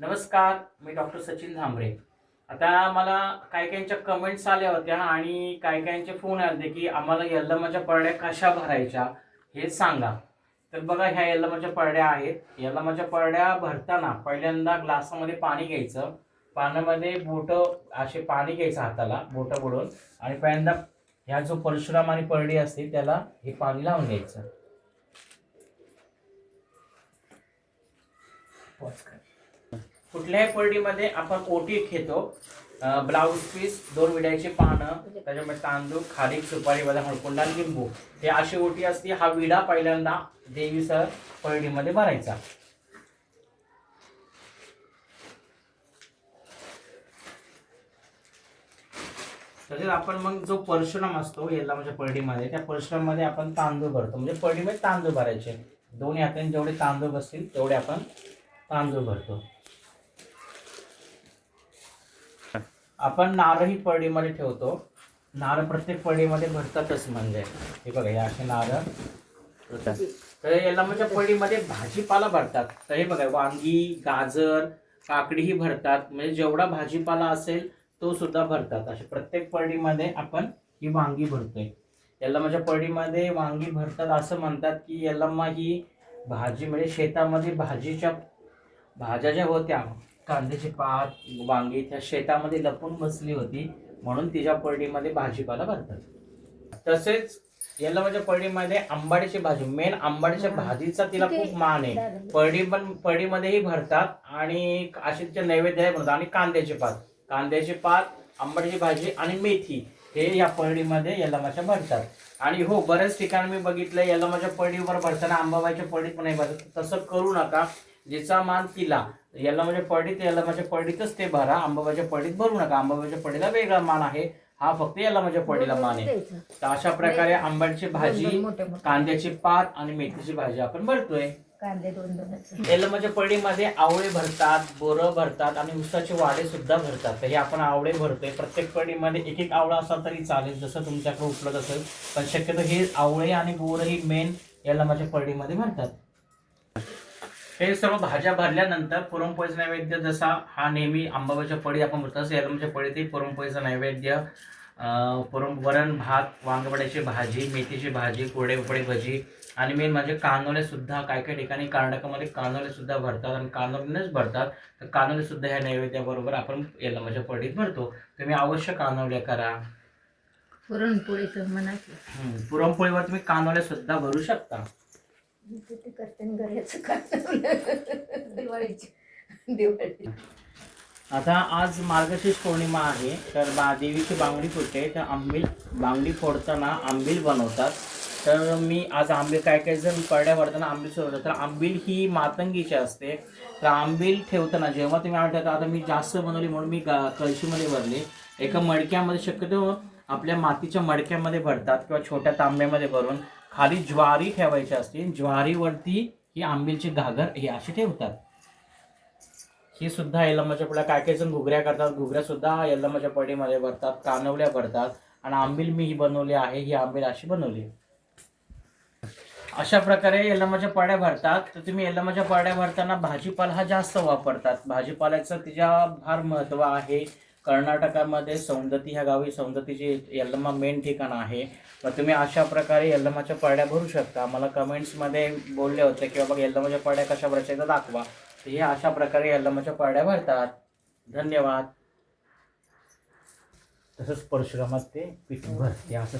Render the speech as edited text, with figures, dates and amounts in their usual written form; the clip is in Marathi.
नमस्कार, मी डॉक्टर सचिन झांबरे. आता मला काही काहींच्या कमेंट्स आल्या होत्या आणि काही काहींचे फोन आले होते की आम्हाला यल्लमाच्या पळड्या कशा भरायच्या हे सांगा. तर बघा, ह्या यल्लमाच्या पळड्या आहेत. यल्लमाच्या पळड्या भरताना पहिल्यांदा ग्लासामध्ये पाणी घ्यायचं. पाण्यामध्ये बोटं असे पाणी घ्यायचं, हाताला बोटं बुडून, आणि पहिल्यांदा ह्या जो परशुराम आणि परडी असते त्याला हे पाणी लावून घ्यायचं. कुठल्याही पळडीमध्ये आपण ओटी घेतो, ब्लाऊज पीस, 2 विड्याची पानं, त्याच्यामध्ये तांदूळ, खाली सुपारी, बदाम, हळकुंड, लिंबू, हे अशी ओटी असते. हा विडा पहिल्यांदा देवीसह पळडीमध्ये भरायचा. तसेच आपण मग जो परशुराम असतो यल्लमाच्या पळडीमध्ये, त्या परशुराममध्ये आपण तांदूळ भरतो. म्हणजे पळडीमध्ये तांदूळ भरायचे. दोन्ही हाताने जेवढे तांदूळ बसतील तेवढे आपण तांदूळ भरतो. आपण नारळही पळडीमध्ये ठेवतो. नारळ प्रत्येक पळडीमध्ये भरतातच. म्हणजे हे बघा, हे असे नारळ भरतात. तर यल्लमाच्या पळडीमध्ये भाजीपाला भरतात. तर हे बघा, वांगी, गाजर, काकडीही भरतात. म्हणजे जेवढा भाजीपाला असेल तो सुद्धा भरतात. अशा प्रत्येक पळडीमध्ये आपण ही वांगी भरतोय. यल्लमाच्या पळडीमध्ये वांगी भरतात. असं म्हणतात की यल्लमा ही भाजी, म्हणजे शेतामध्ये भाज्या ज्या होत्या, कांद्याची पात, वांगी, त्या शेतामध्ये लपून बसली होती, म्हणून तिच्या पळडीमध्ये भाजीपाला भरतात. तसेच यल्लमाच्या पळडीमध्ये आंबाडीची भाजी, मेन आंबाडीच्या भाजीचा तिला खूप मान आहे. पळडीमध्येही भरतात आणि अशी तिच्या नैवेद्य बनवतात. आणि कांद्याची पात, आंबाडीची भाजी आणि मेथी हे या पळडीमध्ये यल्लमाच्या भरतात. आणि हो, बऱ्याच ठिकाणी मी बघितलं यल्लमाच्या पळडीवर भरताना आंबाबाईच्या पळडीत पण नाही भरत. तसं करू नका. जिचा मान तिला. यल्लमाच्या पळडीतच ते भरा. अंबाबाईच्या पळडीत भरू नका. अंबाबाईच्या पळडीला वेगळा मान आहे, हा फक्त यल्लमाच्या पळडीला मान आहे. तर अशा प्रकारे आंबाडीची भाजी, कांद्याची पात आणि मेथीची भाजी आपण भरतोय. यल्लमाच्या पळडीमध्ये आवळे भरतात, बोरं भरतात आणि उसाचे वाडे सुद्धा भरतात. तर हे आपण आवळे भरतोय. प्रत्येक पळडीमध्ये एक एक आवळा असला तरी चालेल, जसं तुमच्याकडे उपलब्ध असेल. पण शक्यतो हे आवळे आणि बोरं ही मेन यल्लमाच्या पळडीमध्ये भरतात. हे सर्व भाज्या भरल्यानंतर पुरणपोळीचा नैवेद्य, जसा हा नेहमी अंबाबाईच्या पळी आपण भरतो, तसं यल्लमाच्या पळीतही पुरणपोळीचा नैवेद्य, वरण भात, वांगबटाची भाजी, मेथीची भाजी, कोरडे उपडे भजी, आणि मेन म्हणजे कानोले सुद्धा. काही काही ठिकाणी कर्नाटकामध्ये कानोले सुद्धा भरतात आणि कानोलीनेच भरतात. तर कानोले सुद्धा ह्या नैवेद्याबरोबर आपण यल्लमाच्या पळीत भरतो. तुम्ही अवश्य कानोले करा. पुरणपोळीचं म्हणा, पुरणपोळीवर तुम्ही कानोले सुद्धा भरू शकता. आता आज मार्गशीर्ष पौर्णिमा आहे. तर देवीची बांगडी फुटते. तर बांगडी फोडताना आंबील बनवतात. तर मी आज आंबील, काही जण पळड्या भरताना आंबील सोडतात. तर आंबील ही मातंगीची असते. तर आंबील ठेवताना जेव्हा तुम्ही ठेवता, आता मी जास्त बनवली म्हणून मी कळशीमध्ये भरली. एका मडक्यामध्ये, शक्यतो आपल्या मातीच्या मडक्यामध्ये भरतात किंवा छोट्या तांब्यामध्ये भरून खाली ज्वारी ठेवायची असते. ज्वारीवरती ही आंबीलची घागर हे अशी ठेवतात. ही सुद्धा यल्लमाच्या पळड्या. काही जण घुगऱ्या करतात. घुगऱ्या सुद्धा यल्लमाच्या पळडीमध्ये भरतात. कानवल्या भरतात. आणि आंबील मी ही बनवली आहे. ही आंबील अशी बनवली. अशा प्रकारे यल्लमाच्या पळड्या भरतात. तर तुम्ही यल्लमाच्या पळड्या भरताना भाजीपाला हा जास्त वापरतात. भाजीपाल्याचं तिच्या फार महत्त्व आहे. कर्नाटकामध्ये सौंदती ह्या गावी सौंदतीची यल्लमा मेन ठिकाण आहे. तर तुम्ही अशा प्रकारे यल्लमाच्या पळड्या भरू शकता. मला कमेंट्समध्ये बोलले होते की बाबा यल्लमाच्या पळड्या कशा भरायच्या दाखवा. तर हे अशा प्रकारे यल्लमाच्या पळड्या भरतात. धन्यवाद. तसंच परशुरामात ते पीठ भरते असं.